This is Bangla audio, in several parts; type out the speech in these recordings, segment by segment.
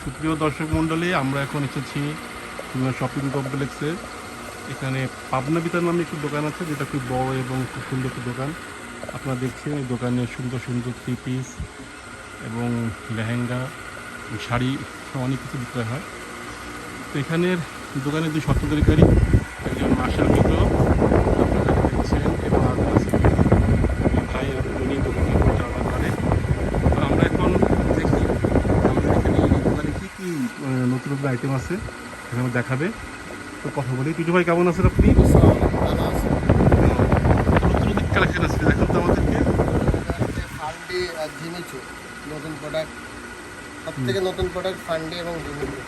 সুপ্রিয় দর্শক মণ্ডলী, আমরা এখন এসেছি শপিং কমপ্লেক্সে। এখানে পাবনা বিতার নামে একটি দোকান আছে, যেটা খুব বড় এবং খুব সুন্দর একটি দোকান। আপনারা দেখছেন এই দোকানে সুন্দর সুন্দর থ্রি পিস এবং লেহেঙ্গা, শাড়ি অনেক কিছু বিক্রয় হয়। তো এখানের দোকানের দুই স্বত্বাধিকারী, একজন মার্শাল মিত্র আপনারা দেখছেন, এবং ভাই উনি দোকানে পরিচালনা করে। তো আমরা এখন দেখি আমাদের এখানে এই দোকানে কী কী নতুন নতুন আইটেম আছে এখানে দেখাবে। তো কথা বলি, পিটু ভাই কেমন আছেন আপনি? নতুন নতুন কালেকশন আছে, দেখেন তো আমাদেরকে। ফান্ডি আর জিমিচু নতুন প্রোডাক্ট, সব থেকে নতুন প্রোডাক্ট ফান্ডি এবং জিমিচু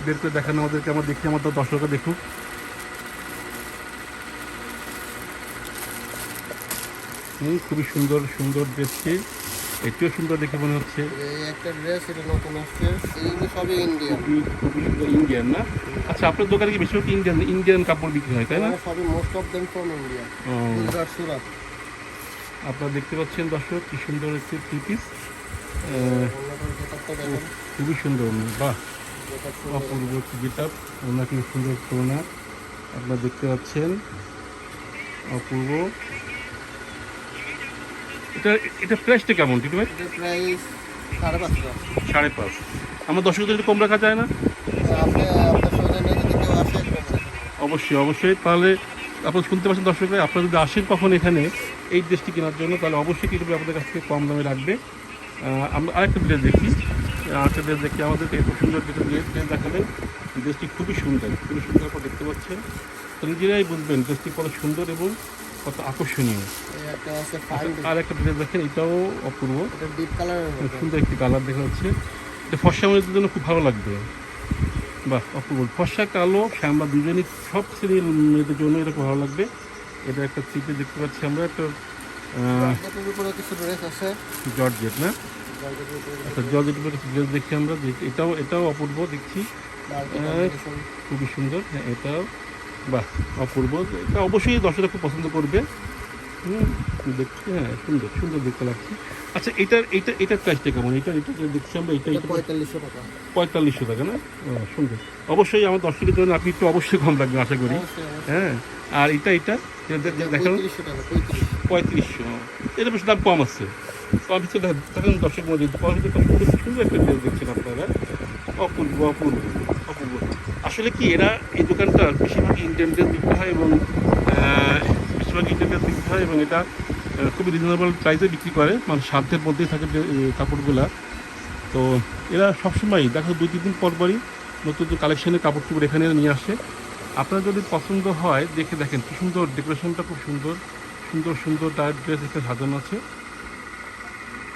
বের করে দেখানো আমাদেরকে, আমরা দেখি, আমাদের দর্শকরা দেখুক। খুবই সুন্দর সুন্দর ড্রেসটি, এটিও সুন্দর দেখে মনে হচ্ছে। এই একটা ড্রেস, এটা নতুন আসছে, এইগুলো সবই ইন্ডিয়ান। খুবই সুন্দর ইন্ডিয়ান না? আচ্ছা, আপনার দোকানে কি বেশিরভাগ ইন্ডিয়ান কাপড় বিক্রি হয়, তাই না? সবই most of them from India, Gujarat, সুরাত। আপনারা দেখতে পাচ্ছেন দর্শক, কি সুন্দর একটি থ্রি পিস, খুবই সুন্দর। বাহ, অপূর্ব গেটআপ, ওনার কি সুন্দর করোনা আপনারা দেখতে পাচ্ছেন, অপূর্ব। এটা এটা প্রাইসটা কেমন ঠিক ভাই? এটা প্রাইস 5.5 5.5। আমার দর্শকদের একটু কম রাখা যায় না? আপনি আপনার সৌজন্যে যদি কেউ আসে অবশ্যই অবশ্যই। তাহলে আপনারা শুনতে পাচ্ছেন দর্শকরা, আপনারা যদি আসেন কখন এখানে এই ড্রেসটি কেনার জন্য, তাহলে অবশ্যই কিন্তু আপনাদের কাছ থেকে কম দামে রাখবে। আমরা আরেকটা ড্রেস দেখি, আরেকটা ড্রেস দেখি, আমাদেরকে খুব সুন্দর যেটা ড্রেস দেখাবেন। ড্রেসটি খুবই সুন্দর আপনারা দেখতে পাচ্ছেন। তো নিজেরাই বুঝবেন ড্রেসটি কত সুন্দর এবং কত আকর্ষণীয়। আর একটা ড্রেস দেখেন, এটাও অপূর্ব, ডিপ কালার, সুন্দর একটি কালার দেখা যাচ্ছে। এটা ফর্সা মেয়েদের জন্য খুব ভালো লাগবে। বাহ, অপূর্ব। ফর্সা, কালো, শ্যামলা দুজনই সব শ্রেণীর মেয়েদের জন্য এটা খুব ভালো লাগবে। এটা একটা চিপে দেখতে পাচ্ছি আমরা, একটা কিছু ড্রেস আছে জর্জেট না? আচ্ছা, জর্জেট উপরে কিছু ড্রেস দেখি আমরা, এটাও অপূর্ব দেখছি, খুবই সুন্দর। হ্যাঁ, এটাও বাহ, অপূর্ব। এটা অবশ্যই দর্শকরা খুব পছন্দ করবে। দেখছি, হ্যাঁ, সুন্দর সুন্দর দেখতে লাগছে। আচ্ছা, এটার প্রাইসটা কেমন? এটা দেখছি আমরা, এটা 4500 টাকা। 4500 টাকা না? সুন্দর। অবশ্যই আমার দর্শকের জন্য আপনি একটু অবশ্যই কম রাখবেন আশা করি। হ্যাঁ, আর এটা দেখানো 3500। এটা বেশ দাম কম আছে, কম কিছু দেখেন দর্শক মধ্যে সুন্দর একটা ড্রেস দেখছেন আপনারা, অপূর্ব অপূর্ব অপূর্ব। আসলে কি, এরা এই দোকানটা বেশিরভাগ ইন্ডিয়ান ড্রেস বিক্রি হয়, এবং বেশিরভাগ ইন্ডিয়ান ড্রেস বিক্রি হয়, এবং এটা খুবই রিজনেবল প্রাইসে বিক্রি করে, মানে সাধ্যের মধ্যেই থাকে কাপড়গুলা। তো এরা সবসময় দেখা 2-3 দিন পর পরই নতুন নতুন কালেকশনের কাপড় চোপড় এখানে নিয়ে আসে। আপনার যদি পছন্দ হয় দেখে দেখেন, কি সুন্দর ডেকোরেশনটা, খুব সুন্দর সুন্দর সুন্দর তার ড্রেস এখানে সাজানো আছে।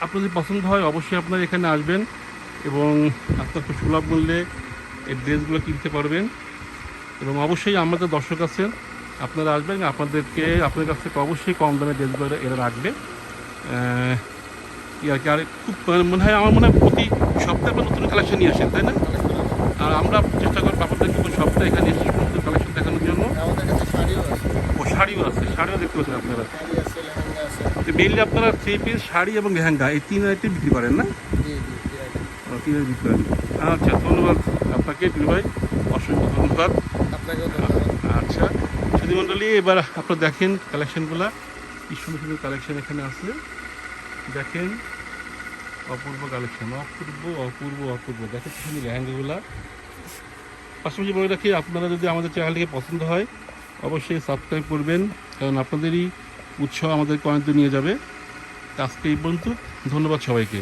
আপনার যদি পছন্দ হয় অবশ্যই আপনারা এখানে আসবেন, এবং আপনার খুব সুলভ মূল্যে এই ড্রেসগুলো কিনতে পারবেন। এবং অবশ্যই আমাদের দর্শক আছেন, আপনারা আসবেন, আপনাদের কাছ থেকে অবশ্যই কম দামে ড্রেসগুলো এরা রাখবে। আর খুব আমার মনে হয় প্রতি সপ্তাহে আপনার নতুন কালেকশন নিয়ে আসেন, তাই না? আর আমরা চেষ্টা করবো আপনাদেরকে কোন সপ্তাহে এখানে এসে নতুন কালেকশন দেখানোর জন্য। আমাদের কাছে শাড়িও আছে। শাড়িও আছে, শাড়িও দেখতে পাচ্ছেন আপনারা। শাড়ি আছে, লেহেঙ্গা আছে। মেইনলি আপনারা থ্রি পিস, শাড়ি এবং লেহেঙ্গা এই 3 আইটেম বিক্রি করেন না? জি জি, 3 বিক্রি করেন। আচ্ছা, ধন্যবাদ আপনাকে দিল ভাই, অসংখ্য ধন্যবাদ আপনাকেও ধন্যবাদ। আচ্ছা সুধীমণ্ডলী, এবার আপনারা দেখেন কালেকশনগুলা, কি সুন্দর সুন্দর কালেকশন এখানে আছে। দেখেন, অপূর্ব কালেকশন, অপূর্ব অপূর্ব অপূর্ব। দেখেন কি সুন্দর লেহেঙ্গাগুলা। পাশাপাশি বলে রাখি, আপনারা যদি আমাদের চ্যানেলটিকে পছন্দ হয় অবশ্যই সাবস্ক্রাইব করবেন, কারণ আপনাদেরই উৎসাহ আমাদেরকে অনেক দূর নিয়ে যাবে। আজকে এই পর্যন্ত, ধন্যবাদ সবাইকে।